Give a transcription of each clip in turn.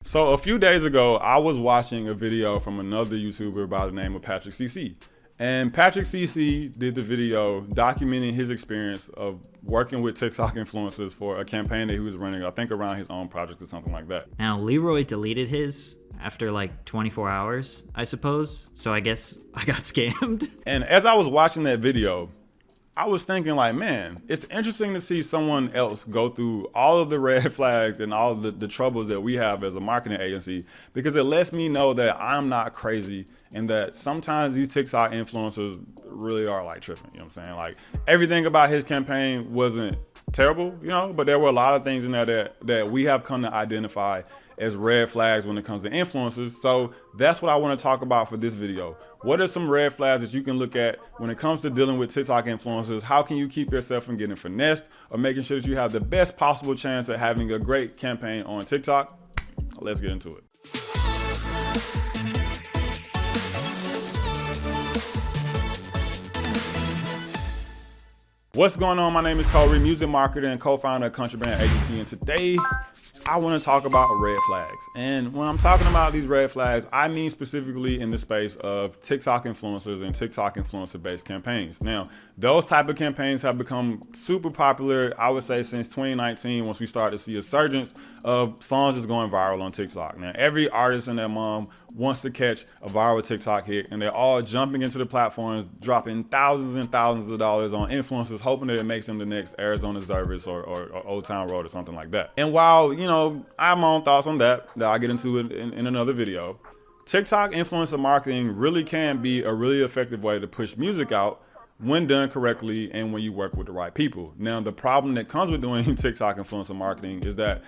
So a few days ago, I was watching a video from another YouTuber by the name of Patrick CC. And Patrick CC did the video documenting his experience of working with TikTok influencers for a campaign that he was running, I think around his own project or something like that. Now, Leroy deleted his after like 24 hours, I suppose. So I guess I got scammed. And as I was watching that video, I was thinking like, man, it's interesting to see someone else go through all of the red flags and all of the troubles that we have as a marketing agency, because it lets me know that I'm not crazy and that sometimes these TikTok influencers really are like tripping, you know what I'm saying? Like everything about his campaign wasn't terrible, you know, but there were a lot of things in there that we have come to identify as red flags when it comes to influencers. So that's what I want to talk about for this video. What are some red flags that you can look at when it comes to dealing with TikTok influencers? How can you keep yourself from getting finessed or making sure that you have the best possible chance at having a great campaign on TikTok? Let's get into it. What's going on? My name is Kohrey, music marketer and co-founder of Country Brand Agency, and today I want to talk about red flags. And when I'm talking about these red flags, I mean specifically in the space of TikTok influencers and TikTok influencer-based campaigns. Now, those type of campaigns have become super popular, I would say, since 2019, once we started to see a surgence of songs just going viral on TikTok. Now, every artist and their mom wants to catch a viral TikTok hit, and they're all jumping into the platforms, dropping thousands and thousands of dollars on influencers, hoping that it makes them the next Arizona Zervis or Old Town Road or something like that. And while, you know, I have my own thoughts on that I'll get into in another video, TikTok influencer marketing really can be a really effective way to push music out when done correctly and when you work with the right people. Now, the problem that comes with doing TikTok influencer marketing is that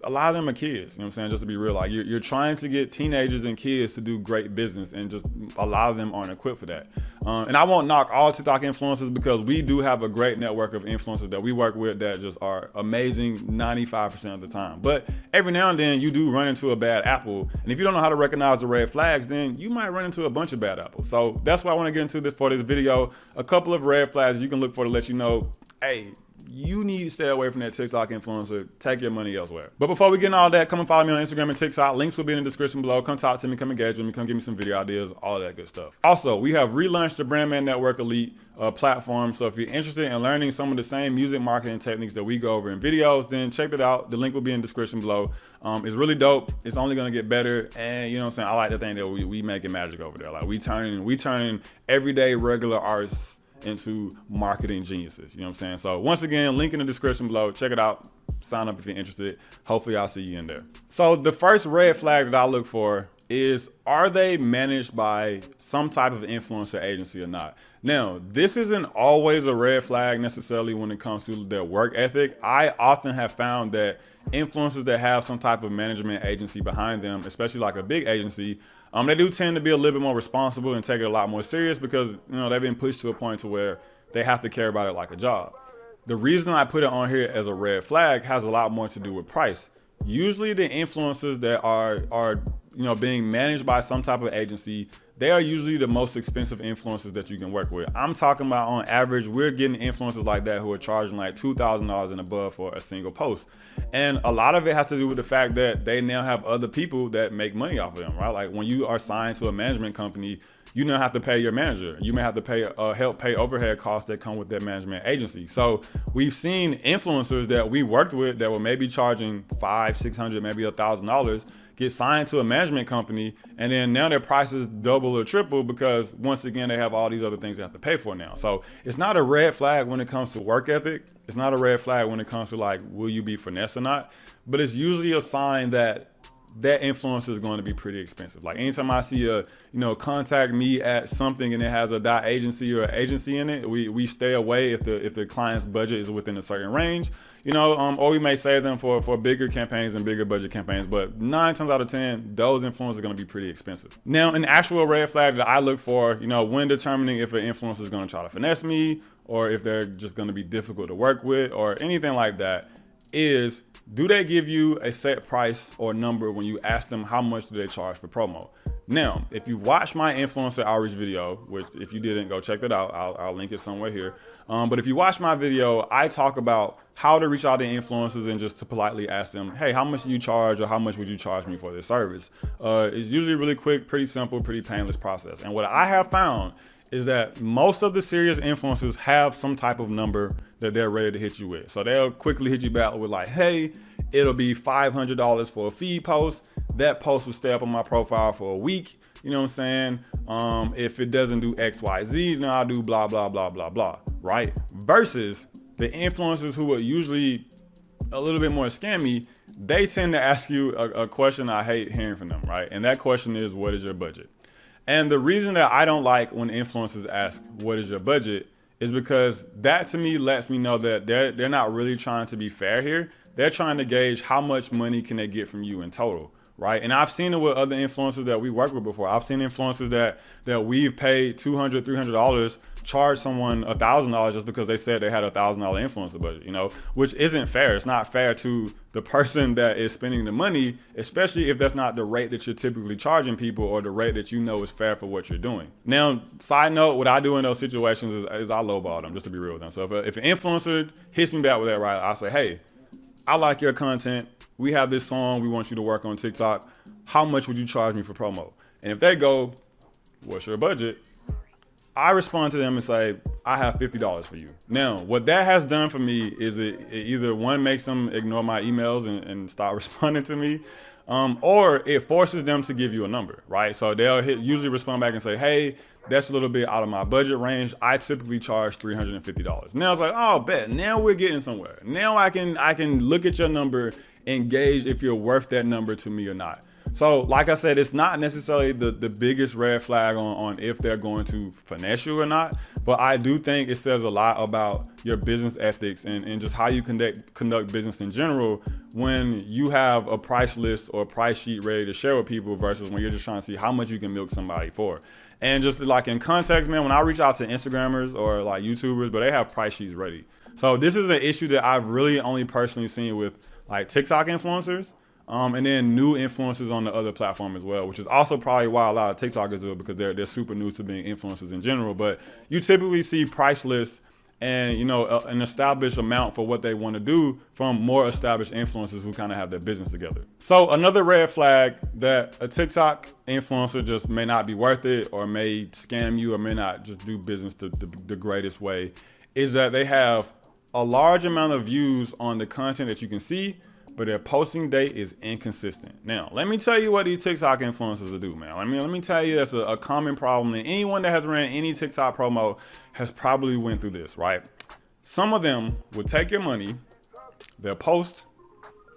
a lot of them are kids, you know what I'm saying? Just to be real, like you're trying to get teenagers and kids to do great business, and just a lot of them aren't equipped for that. And I won't knock all TikTok influencers, because we do have a great network of influencers that we work with that just are amazing 95% of the time. But every now and then you do run into a bad apple. And if you don't know how to recognize the red flags, then you might run into a bunch of bad apples. So that's why I want to get into this for this video. A couple of red flags you can look for to let you know, hey, you need to stay away from that TikTok influencer. Take your money elsewhere. But before we get into all that, come and follow me on Instagram and TikTok. Links will be in the description below. Come talk to me, come engage with me, come give me some video ideas, all that good stuff. Also, we have relaunched the Brandman Network Elite platform. So if you're interested in learning some of the same music marketing techniques that we go over in videos, then check it out. The link will be in the description below. It's really dope. It's only gonna get better. And you know what I'm saying? I like to think that we making magic over there. Like we turning everyday regular artists into marketing geniuses, you know what I'm saying? So once again, link in the description below. Check it out. Sign up if you're interested. Hopefully I'll see you in there. So the first red flag that I look for is, are they managed by some type of influencer agency or not? Now, this isn't always a red flag necessarily when it comes to their work ethic. I often have found that influencers that have some type of management agency behind them, especially like a big agency, they do tend to be a little bit more responsible and take it a lot more serious, because, you know, they've been pushed to a point to where they have to care about it like a job. The reason I put it on here as a red flag has a lot more to do with price. Usually the influencers that are you know, being managed by some type of agency, they are usually the most expensive influencers that you can work with. I'm talking about, on average, we're getting influencers like that who are charging like $2,000 and above for a single post. And a lot of it has to do with the fact that they now have other people that make money off of them, right? Like when you are signed to a management company, you now have to pay your manager. You may have to pay help pay overhead costs that come with that management agency. So we've seen influencers that we worked with that were maybe charging $500, $600, maybe $1,000 get signed to a management company, and then now their prices double or triple because, once again, they have all these other things they have to pay for now. So it's not a red flag when it comes to work ethic. It's not a red flag when it comes to like, will you be finessed or not? But it's usually a sign that that influencer is going to be pretty expensive. Like anytime I see a, you know, contact me at something and it has a .agency or agency in it, we stay away if the client's budget is within a certain range, you know, or we may save them for bigger campaigns and bigger budget campaigns. But 9 times out of 10, those influencers are going to be pretty expensive. Now, an actual red flag that I look for, you know, when determining if an influencer is going to try to finesse me or if they're just going to be difficult to work with or anything like that, is, do they give you a set price or number when you ask them how much do they charge for promo? Now, if you watch my influencer outreach video, which if you didn't, go check that out. I'll link it somewhere here. But if you watch my video, I talk about how to reach out to influencers and just to politely ask them, hey, how much do you charge, or how much would you charge me for this service? It's usually really quick, pretty simple, pretty painless process. And what I have found is that most of the serious influencers have some type of number that they're ready to hit you with. So they'll quickly hit you back with like, hey, it'll be $500 for a feed post. That post will stay up on my profile for a week. You know what I'm saying? If it doesn't do X, Y, Z, then I'll do blah, blah, blah, blah, blah, right? Versus the influencers who are usually a little bit more scammy, they tend to ask you a question I hate hearing from them, right? And that question is, what is your budget? And the reason that I don't like when influencers ask, what is your budget, is because that to me lets me know that they're not really trying to be fair here. They're trying to gauge how much money can they get from you in total, right? And I've seen it with other influencers that we worked with before. I've seen influencers that we've paid $200, $300, charge someone $1,000 just because they said they had $1,000 influencer budget, you know, which isn't fair. It's not fair to the person that is spending the money, especially if that's not the rate that you're typically charging people or the rate that you know is fair for what you're doing. Now, side note, what I do in those situations is I lowball them, just to be real with them. So if an influencer hits me back with that, right, I'll say, hey, I like your content. We have this song we want you to work on TikTok. How much would you charge me for promo? And if they go, what's your budget? I respond to them and say, I have $50 for you. Now, what that has done for me is it either one, makes them ignore my emails and stop responding to me, or it forces them to give you a number, right? So they'll usually respond back and say, hey, that's a little bit out of my budget range. I typically charge $350. Now it's like, oh, bet. Now we're getting somewhere. Now I can look at your number and gauge if you're worth that number to me or not. So like I said, it's not necessarily the biggest red flag on if they're going to finesse you or not, but I do think it says a lot about your business ethics and just how you conduct business in general when you have a price list or a price sheet ready to share with people versus when you're just trying to see how much you can milk somebody for. And just like in context, man, when I reach out to Instagrammers or like YouTubers, but they have price sheets ready. So this is an issue that I've really only personally seen with like TikTok influencers. And then new influencers on the other platform as well, which is also probably why a lot of TikTokers do it, because they're super new to being influencers in general. But you typically see price lists and, you know, an established amount for what they want to do from more established influencers who kind of have their business together. So another red flag that a TikTok influencer just may not be worth it, or may scam you, or may not just do business the greatest way, is that they have a large amount of views on the content that you can see, but their posting date is inconsistent. Now, let me tell you what these TikTok influencers will do, man. Let me tell you that's a common problem, and anyone that has ran any TikTok promo has probably went through this, right? Some of them will take your money, they'll post,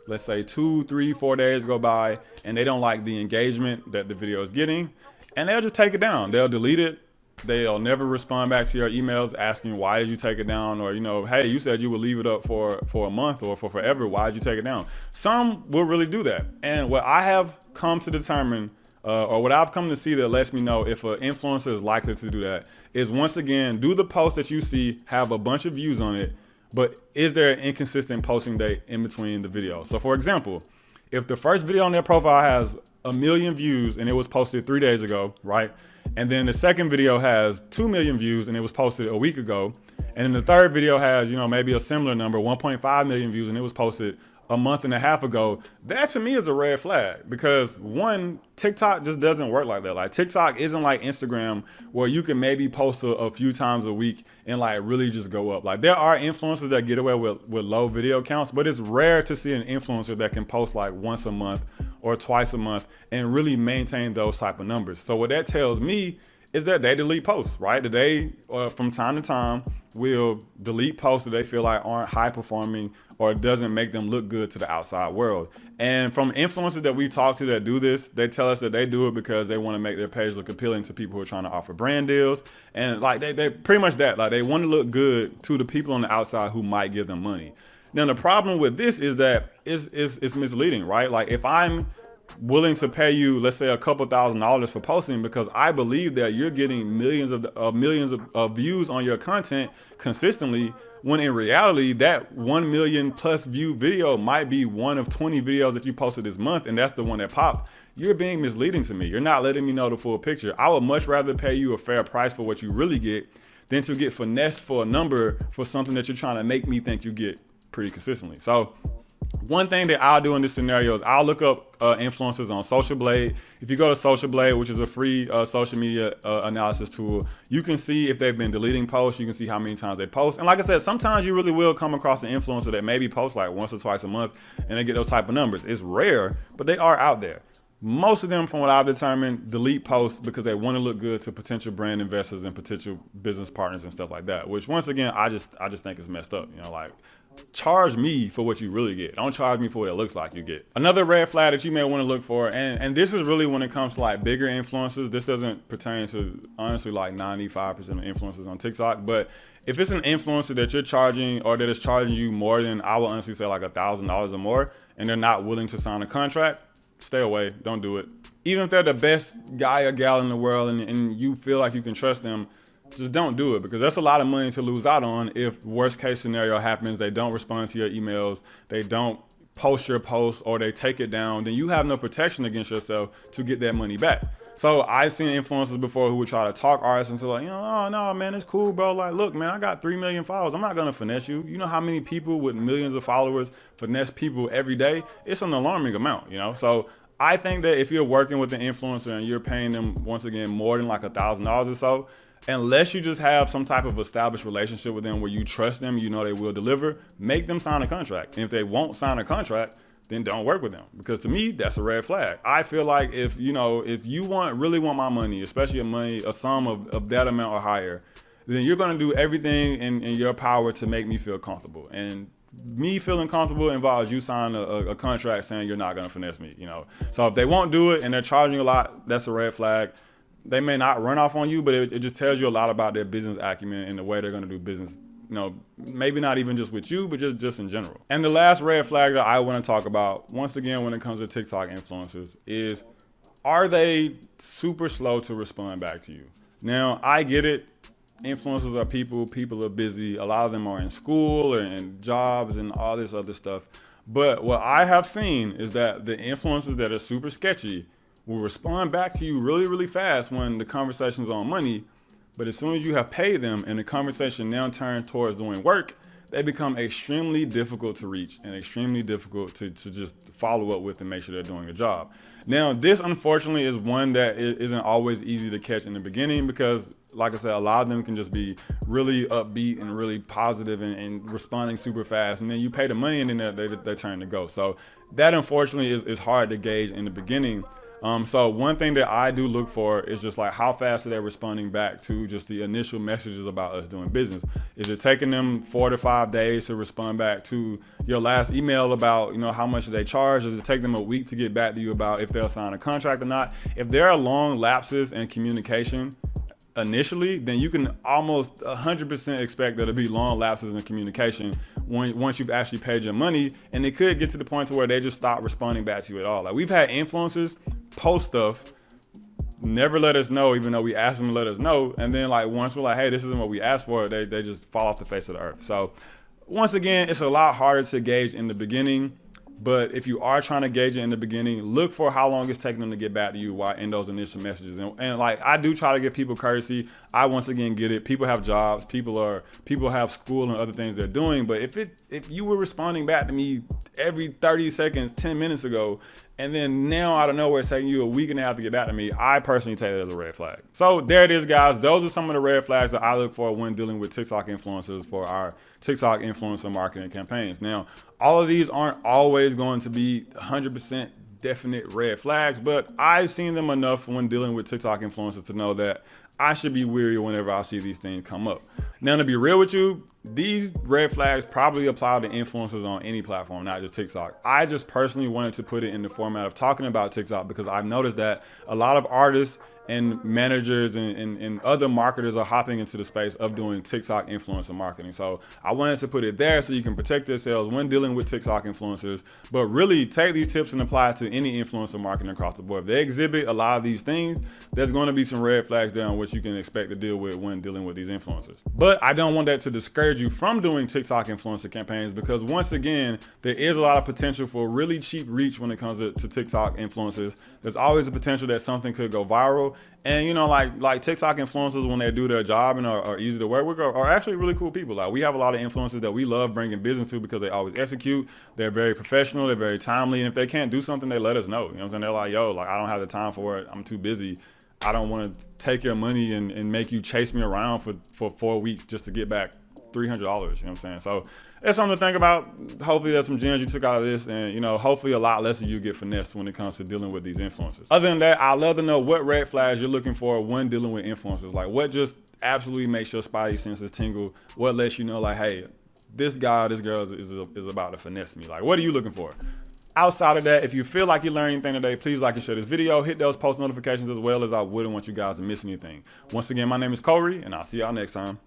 let's say 2, 3, 4 days go by, and they don't like the engagement that the video is getting, and they'll just take it down. They'll delete it. They'll never respond back to your emails asking, why did you take it down? Or, you know, hey, you said you would leave it up for a month or for forever. Why did you take it down? Some will really do that. And what I have come to determine, or what I've come to see that lets me know if an influencer is likely to do that, is once again, do the post that you see have a bunch of views on it, but is there an inconsistent posting date in between the videos? So for example, if the first video on their profile has 1 million views and it was posted 3 days ago, right? And then the second video has 2 million views and it was posted a week ago. And then the third video has, you know, maybe a similar number, 1.5 million views, and it was posted a month and a half ago. That to me is a red flag, because one, TikTok just doesn't work like that. Like TikTok isn't like Instagram where you can maybe post a few times a week and like really just go up. Like there are influencers that get away with low video counts, but it's rare to see an influencer that can post like once a month or twice a month and really maintain those type of numbers. So what that tells me is that they delete posts, right? That they, from time to time, will delete posts that they feel like aren't high performing or doesn't make them look good to the outside world. And from influencers that we talk to that do this, they tell us that they do it because they want to make their page look appealing to people who are trying to offer brand deals. And like they pretty much that, like they want to look good to the people on the outside who might give them money. Now the problem with this is that it's misleading, right? Like if I'm willing to pay you, let's say, a couple $1,000s for posting because I believe that you're getting millions of views on your content consistently, when in reality, that 1 million plus view video might be one of 20 videos that you posted this month, and that's the one that popped. You're being misleading to me. You're not letting me know the full picture. I would much rather pay you a fair price for what you really get than to get finessed for a number for something that you're trying to make me think you get pretty consistently. So one thing that I'll do in this scenario is I'll look up influencers on Social Blade. If you go to Social Blade, which is a free social media analysis tool, you can see if they've been deleting posts. You can see how many times they post. And like I said, sometimes you really will come across an influencer that maybe posts like once or twice a month and they get those type of numbers. It's rare, but they are out there. Most of them, from what I've determined, delete posts because they want to look good to potential brand investors and potential business partners and stuff like that, which once again, I just think it's messed up. You know, like, charge me for what you really get. Don't charge me for what it looks like you get. Another red flag that you may want to look for, and this is really when it comes to like bigger influencers. This doesn't pertain to honestly like 95% of influencers on TikTok, but if it's an influencer that you're charging or that is charging you more than, I would honestly say, like $1,000 or more, and they're not willing to sign a contract, stay away. Don't do it. Even if they're the best guy or gal in the world and you feel like you can trust them, just don't do it, because that's a lot of money to lose out on if worst case scenario happens. They don't respond to your emails, they don't post your posts, or they take it down. Then you have no protection against yourself to get that money back. So I've seen influencers before who would try to talk artists and say like, you know, oh no, man, it's cool, bro. Like, look, man, I got 3 million followers. I'm not gonna finesse you. You know how many people with millions of followers finesse people every day? It's an alarming amount, you know? So I think that if you're working with an influencer and you're paying them, once again, more than like $1,000 or so, unless you just have some type of established relationship with them where you trust them, you know they will deliver, make them sign a contract. And if they won't sign a contract, then don't work with them, because to me, that's a red flag. I feel like if you really want my money, especially a sum of that amount or higher, then you're gonna do everything in your power to make me feel comfortable. And me feeling comfortable involves you signing a contract saying you're not gonna finesse me, you know? So if they won't do it and they're charging you a lot, that's a red flag. They may not run off on you, but it just tells you a lot about their business acumen and the way they're gonna do business. You know, maybe not even just with you, but just in general. And the last red flag that I want to talk about, once again, when it comes to TikTok influencers, is are they super slow to respond back to you? Now, I get it. Influencers are people are busy. A lot of them are in school or in jobs and all this other stuff. But what I have seen is that the influencers that are super sketchy will respond back to you really, really fast when the conversation's on money. But as soon as you have paid them and the conversation now turns towards doing work, they become extremely difficult to reach and extremely difficult to just follow up with and make sure they're doing a job. Now, this unfortunately is one that isn't always easy to catch in the beginning, because like I said, a lot of them can just be really upbeat and really positive and responding super fast. And then you pay the money and then they turn to go. So that unfortunately is hard to gauge in the beginning. So one thing that I do look for is just like how fast are they responding back to just the initial messages about us doing business. Is it taking them 4 to 5 days to respond back to your last email about, you know, how much they charge? Does it take them a week to get back to you about if they'll sign a contract or not? If there are long lapses in communication initially, then you can almost 100% expect there to be long lapses in communication once you've actually paid your money, and it could get to the point to where they just stop responding back to you at all. Like, we've had influencers post stuff, never let us know, even though we asked them to let us know, and then like once we're like, hey, this isn't what we asked for, they just fall off the face of the earth. So once again, it's a lot harder to gauge in the beginning. But if you are trying to gauge it in the beginning, look for how long it's taking them to get back to you while in those initial messages. And like, I do try to give people courtesy. I once again get it. People have jobs. People have school and other things they're doing. But if you were responding back to me every 30 seconds, 10 minutes ago, and then now out of nowhere it's taking you a week and a half to get back to me, I personally take it as a red flag. So there it is, guys. Those are some of the red flags that I look for when dealing with TikTok influencers for our TikTok influencer marketing campaigns. Now, all of these aren't always going to be 100% definite red flags, but I've seen them enough when dealing with TikTok influencers to know that I should be weary whenever I see these things come up. Now, to be real with you, these red flags probably apply to influencers on any platform, not just TikTok. I just personally wanted to put it in the format of talking about TikTok because I've noticed that a lot of artists and managers and other marketers are hopping into the space of doing TikTok influencer marketing. So I wanted to put it there so you can protect yourselves when dealing with TikTok influencers, but really take these tips and apply it to any influencer marketing across the board. If they exhibit a lot of these things, there's going to be some red flags there on which what you can expect to deal with when dealing with these influencers. But I don't want that to discourage you from doing TikTok influencer campaigns, because once again, there is a lot of potential for really cheap reach when it comes to TikTok influencers. There's always a potential that something could go viral. And you know, like TikTok influencers, when they do their job and are easy to work with, are actually really cool people. Like, we have a lot of influencers that we love bringing business to because they always execute. They're very professional. They're very timely. And if they can't do something, they let us know. You know what I'm saying? They're like, yo, like, I don't have the time for it. I'm too busy. I don't want to take your money and make you chase me around for 4 weeks just to get back $300. You know what I'm saying? So it's something to think about. Hopefully there's some gems you took out of this, and you know, hopefully a lot less of you get finessed when it comes to dealing with these influencers. Other than that, I'd love to know what red flags you're looking for when dealing with influencers. Like, what just absolutely makes your spidey senses tingle? What lets you know, like, hey, this guy, this girl is about to finesse me? Like, what are you looking for? Outside of that, if you feel like you learned anything today, please like and share this video. Hit those post notifications, as well as I wouldn't want you guys to miss anything. Once again, my name is Kohrey, and I'll see y'all next time.